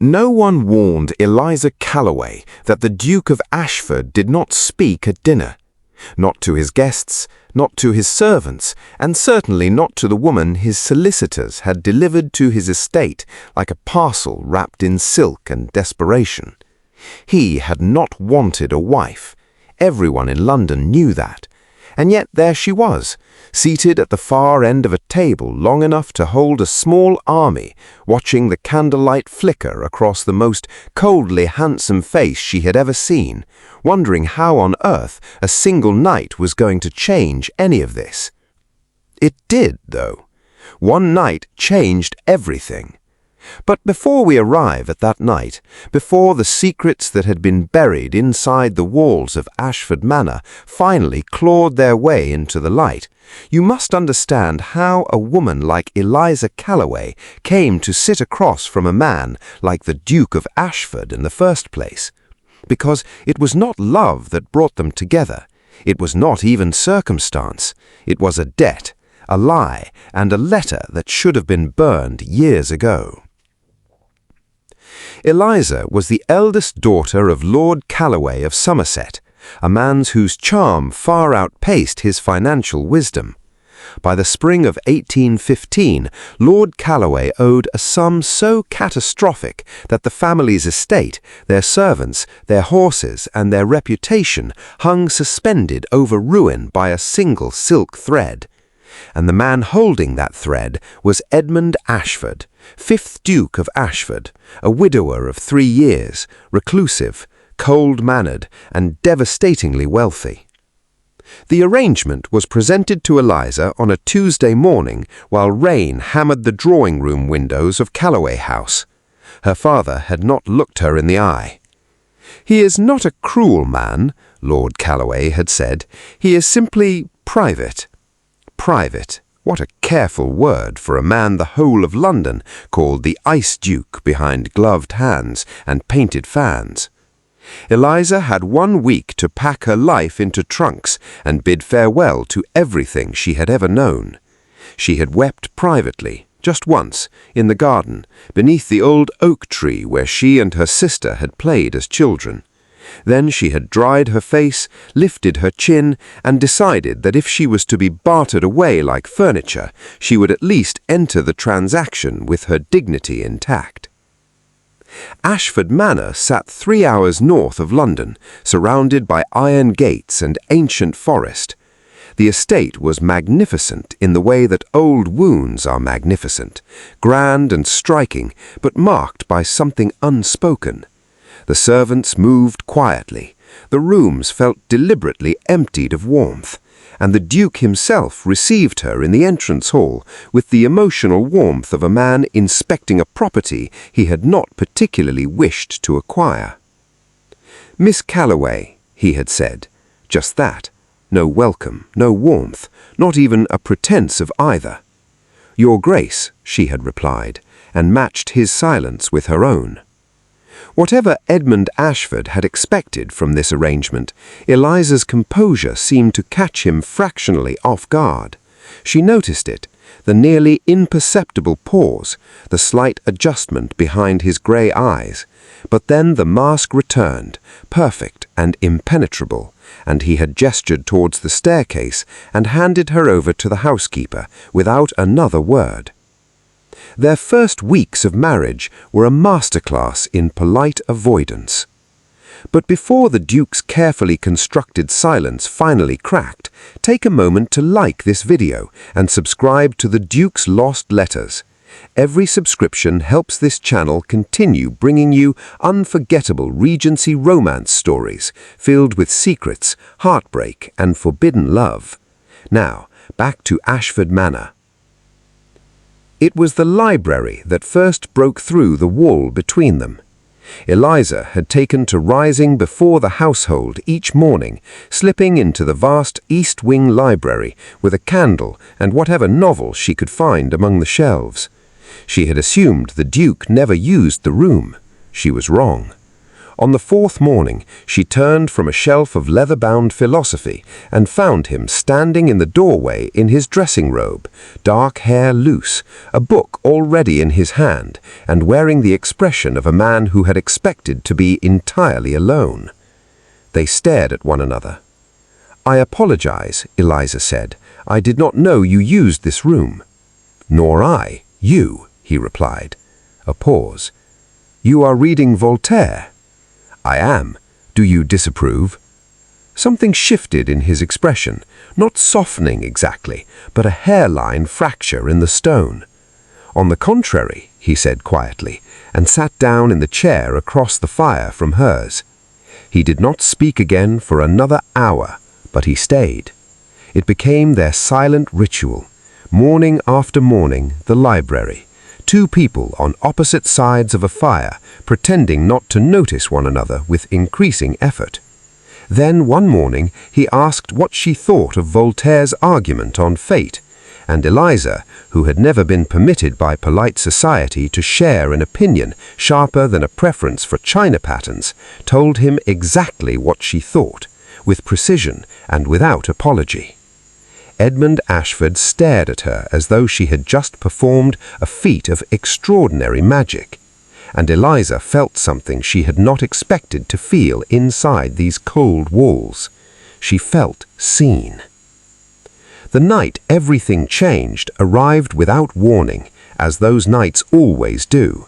No one warned Eliza Calloway that the Duke of Ashford did not speak at dinner. Not to his guests, not to his servants, and certainly not to the woman his solicitors had delivered to his estate like a parcel wrapped in silk and desperation. He had not wanted a wife. Everyone in London knew that. And yet there she was, seated at the far end of a table long enough to hold a small army, watching the candlelight flicker across the most coldly handsome face she had ever seen, wondering how on earth a single night was going to change any of this. It did, though. One night changed everything. But before we arrive at that night, before the secrets that had been buried inside the walls of Ashford Manor finally clawed their way into the light, you must understand how a woman like Eliza Calloway came to sit across from a man like the Duke of Ashford in the first place. Because it was not love that brought them together. It was not even circumstance. It was a debt, a lie, and a letter that should have been burned years ago. Eliza was the eldest daughter of Lord Calloway of Somerset, a man whose charm far outpaced his financial wisdom. By the spring of 1815, Lord Calloway owed a sum so catastrophic that the family's estate, their servants, their horses, and their reputation hung suspended over ruin by a single silk thread. And the man holding that thread was Edmund Ashford, 5th Duke of Ashford, a widower of 3 years, reclusive, cold-mannered, and devastatingly wealthy. The arrangement was presented to Eliza on a Tuesday morning while rain hammered the drawing-room windows of Calloway House. Her father had not looked her in the eye. "He is not a cruel man," Lord Calloway had said. "He is simply private." Private. What a careful word for a man the whole of London called the Ice Duke behind gloved hands and painted fans. Eliza had 1 week to pack her life into trunks and bid farewell to everything she had ever known. She had wept privately, just once, in the garden, beneath the old oak tree where she and her sister had played as children. Then she had dried her face, lifted her chin, and decided that if she was to be bartered away like furniture, she would at least enter the transaction with her dignity intact. Ashford Manor sat 3 hours north of London, surrounded by iron gates and ancient forest. The estate was magnificent in the way that old wounds are magnificent, grand and striking, but marked by something unspoken. The servants moved quietly, the rooms felt deliberately emptied of warmth, and the Duke himself received her in the entrance hall with the emotional warmth of a man inspecting a property he had not particularly wished to acquire. "Miss Calloway," he had said, just that, no welcome, no warmth, not even a pretense of either. "Your Grace," she had replied, and matched his silence with her own. Whatever Edmund Ashford had expected from this arrangement, Eliza's composure seemed to catch him fractionally off guard. She noticed it, the nearly imperceptible pause, the slight adjustment behind his grey eyes. But then the mask returned, perfect and impenetrable, and he had gestured towards the staircase and handed her over to the housekeeper without another word. Their first weeks of marriage were a masterclass in polite avoidance. But before the Duke's carefully constructed silence finally cracked, take a moment to like this video and subscribe to the Duke's Lost Letters. Every subscription helps this channel continue bringing you unforgettable Regency romance stories filled with secrets, heartbreak, and forbidden love. Now, back to Ashford Manor. It was the library that first broke through the wall between them. Eliza had taken to rising before the household each morning, slipping into the vast East Wing library with a candle and whatever novel she could find among the shelves. She had assumed the Duke never used the room. She was wrong. On the fourth morning, she turned from a shelf of leather-bound philosophy and found him standing in the doorway in his dressing robe, dark hair loose, a book already in his hand, and wearing the expression of a man who had expected to be entirely alone. They stared at one another. "I apologize," Eliza said. "I did not know you used this room." "Nor I. You," he replied. A pause. "You are reading Voltaire?" "I am. Do you disapprove?" Something shifted in his expression, not softening exactly, but a hairline fracture in the stone. "On the contrary," he said quietly, and sat down in the chair across the fire from hers. He did not speak again for another hour, but he stayed. It became their silent ritual. Morning after morning, the library. Two people on opposite sides of a fire, pretending not to notice one another with increasing effort. Then one morning he asked what she thought of Voltaire's argument on fate, and Eliza, who had never been permitted by polite society to share an opinion sharper than a preference for china patterns, told him exactly what she thought, with precision and without apology. Edmund Ashford stared at her as though she had just performed a feat of extraordinary magic, and Eliza felt something she had not expected to feel inside these cold walls. She felt seen. The night everything changed arrived without warning, as those nights always do.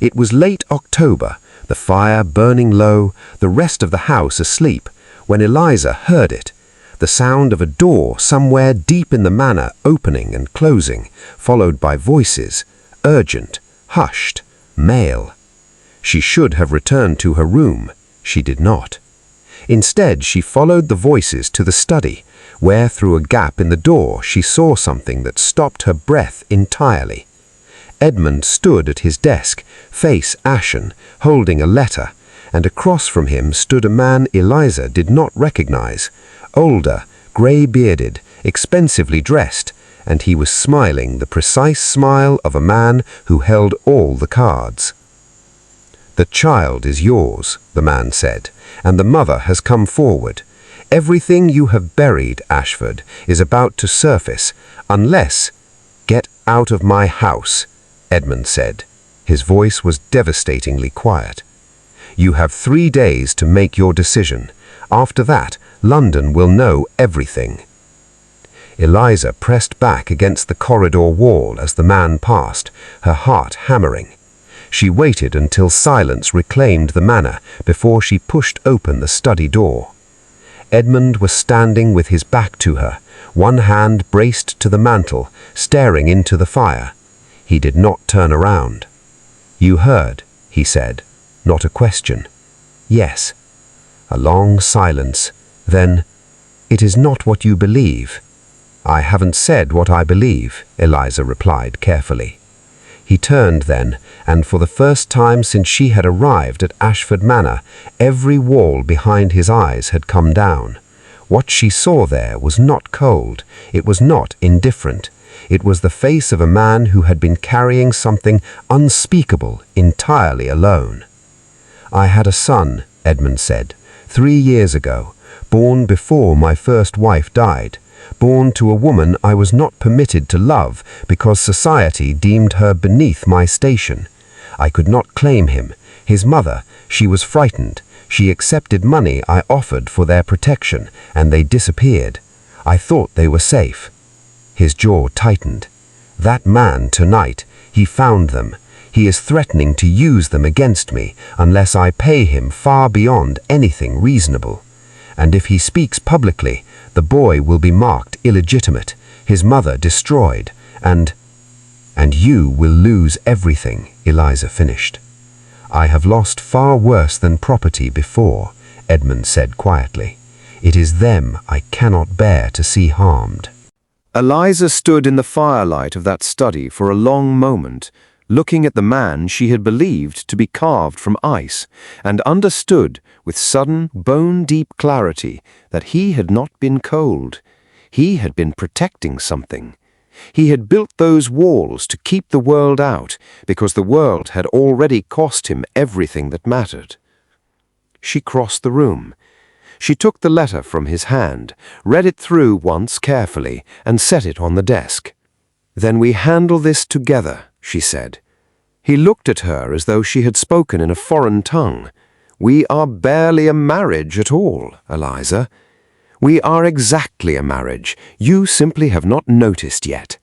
It was late October, the fire burning low, the rest of the house asleep, when Eliza heard it. The sound of a door somewhere deep in the manor opening and closing, followed by voices, urgent, hushed, male. She should have returned to her room. She did not. Instead, she followed the voices to the study, where through a gap in the door she saw something that stopped her breath entirely. Edmund stood at his desk, face ashen, holding a letter, and across from him stood a man Eliza did not recognize. Older, grey-bearded, expensively dressed, and he was smiling the precise smile of a man who held all the cards. "The child is yours," the man said, "and the mother has come forward. Everything you have buried, Ashford, is about to surface, unless—" "Get out of my house," Edmund said. His voice was devastatingly quiet. "You have 3 days to make your decision. After that, London will know everything." Eliza pressed back against the corridor wall as the man passed, her heart hammering. She waited until silence reclaimed the manor before she pushed open the study door. Edmund was standing with his back to her, one hand braced to the mantel, staring into the fire. He did not turn around. "You heard," he said, not a question. "Yes." A long silence. Then, "It is not what you believe." "I haven't said what I believe," Eliza replied carefully. He turned then, and for the first time since she had arrived at Ashford Manor, every wall behind his eyes had come down. What she saw there was not cold, it was not indifferent. It was the face of a man who had been carrying something unspeakable entirely alone. "I had a son," Edmund said, 3 years ago, born before my first wife died, born to a woman I was not permitted to love because society deemed her beneath my station. I could not claim him. His mother, she was frightened. She accepted money I offered for their protection, and they disappeared. I thought they were safe." His jaw tightened. "That man tonight, he found them. He is threatening to use them against me unless I pay him far beyond anything reasonable. And if he speaks publicly, the boy will be marked illegitimate, his mother destroyed, and you will lose everything," Eliza finished. "I have lost far worse than property before," Edmund said quietly. "It is them I cannot bear to see harmed." Eliza stood in the firelight of that study for a long moment, looking at the man she had believed to be carved from ice, and understood with sudden, bone-deep clarity that he had not been cold. He had been protecting something. He had built those walls to keep the world out, because the world had already cost him everything that mattered. she crossed the room. She took the letter from his hand, read it through once carefully, and set it on the desk. "Then we handle this together," she said. He looked at her as though she had spoken in a foreign tongue. "We are barely a marriage at all, Eliza." "We are exactly a marriage. You simply have not noticed yet."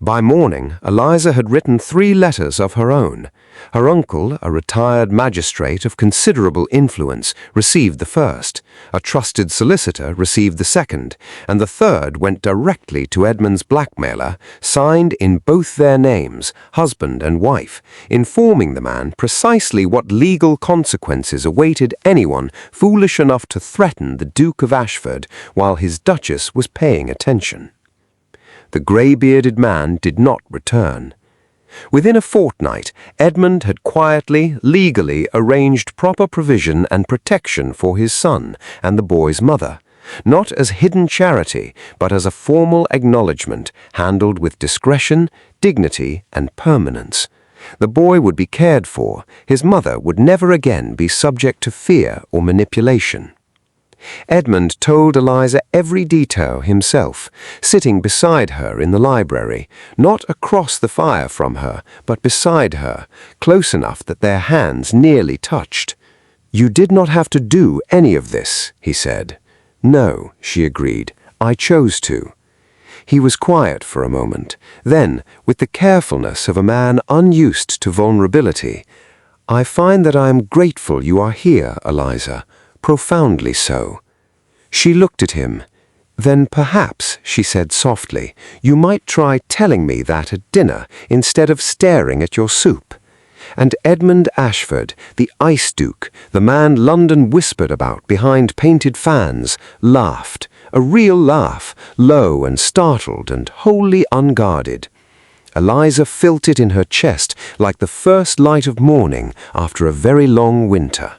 By morning, Eliza had written 3 letters of her own. Her uncle, a retired magistrate of considerable influence, received the first. A trusted solicitor received the second, and the third went directly to Edmund's blackmailer, signed in both their names, husband and wife, informing the man precisely what legal consequences awaited anyone foolish enough to threaten the Duke of Ashford while his Duchess was paying attention. The grey-bearded man did not return. Within a fortnight, Edmund had quietly, legally arranged proper provision and protection for his son and the boy's mother, not as hidden charity, but as a formal acknowledgement, handled with discretion, dignity, and permanence. The boy would be cared for. His mother would never again be subject to fear or manipulation. Edmund told Eliza every detail himself, sitting beside her in the library, not across the fire from her, but beside her, close enough that their hands nearly touched. "You did not have to do any of this," he said. "No," she agreed, "I chose to." He was quiet for a moment. Then, with the carefulness of a man unused to vulnerability, "I find that I am grateful you are here, Eliza. Profoundly so." She looked at him. "Then perhaps," she said softly, "you might try telling me that at dinner instead of staring at your soup." And Edmund Ashford, the Ice Duke, the man London whispered about behind painted fans, laughed, a real laugh, low and startled and wholly unguarded. Eliza felt it in her chest like the first light of morning after a very long winter.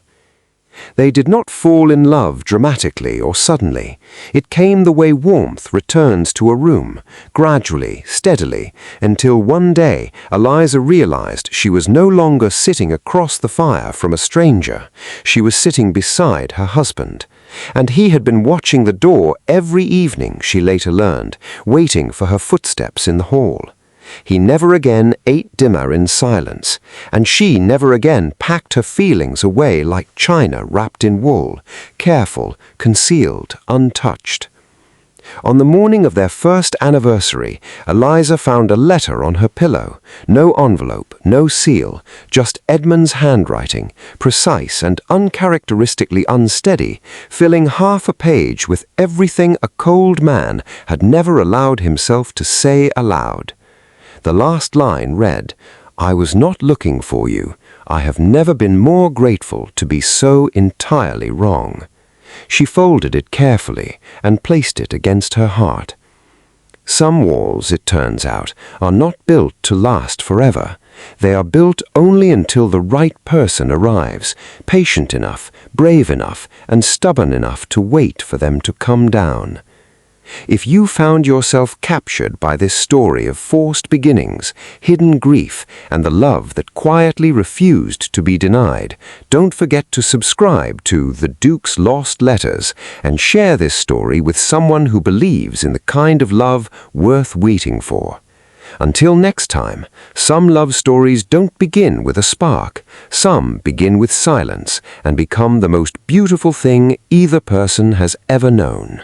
They did not fall in love dramatically or suddenly. It came the way warmth returns to a room, gradually, steadily, until one day Eliza realized she was no longer sitting across the fire from a stranger. She was sitting beside her husband. And he had been watching the door every evening, she later learned, waiting for her footsteps in the hall. He never again ate dinner in silence, and she never again packed her feelings away like china wrapped in wool, careful, concealed, untouched. On the morning of their first anniversary, Eliza found a letter on her pillow. No envelope, no seal, just Edmund's handwriting, precise and uncharacteristically unsteady, filling half a page with everything a cold man had never allowed himself to say aloud. The last line read, "I was not looking for you. I have never been more grateful to be so entirely wrong." She folded it carefully and placed it against her heart. Some walls, it turns out, are not built to last forever. They are built only until the right person arrives, patient enough, brave enough, and stubborn enough to wait for them to come down. If you found yourself captured by this story of forced beginnings, hidden grief, and the love that quietly refused to be denied, don't forget to subscribe to The Duke's Lost Letters and share this story with someone who believes in the kind of love worth waiting for. Until next time, some love stories don't begin with a spark. Some begin with silence and become the most beautiful thing either person has ever known.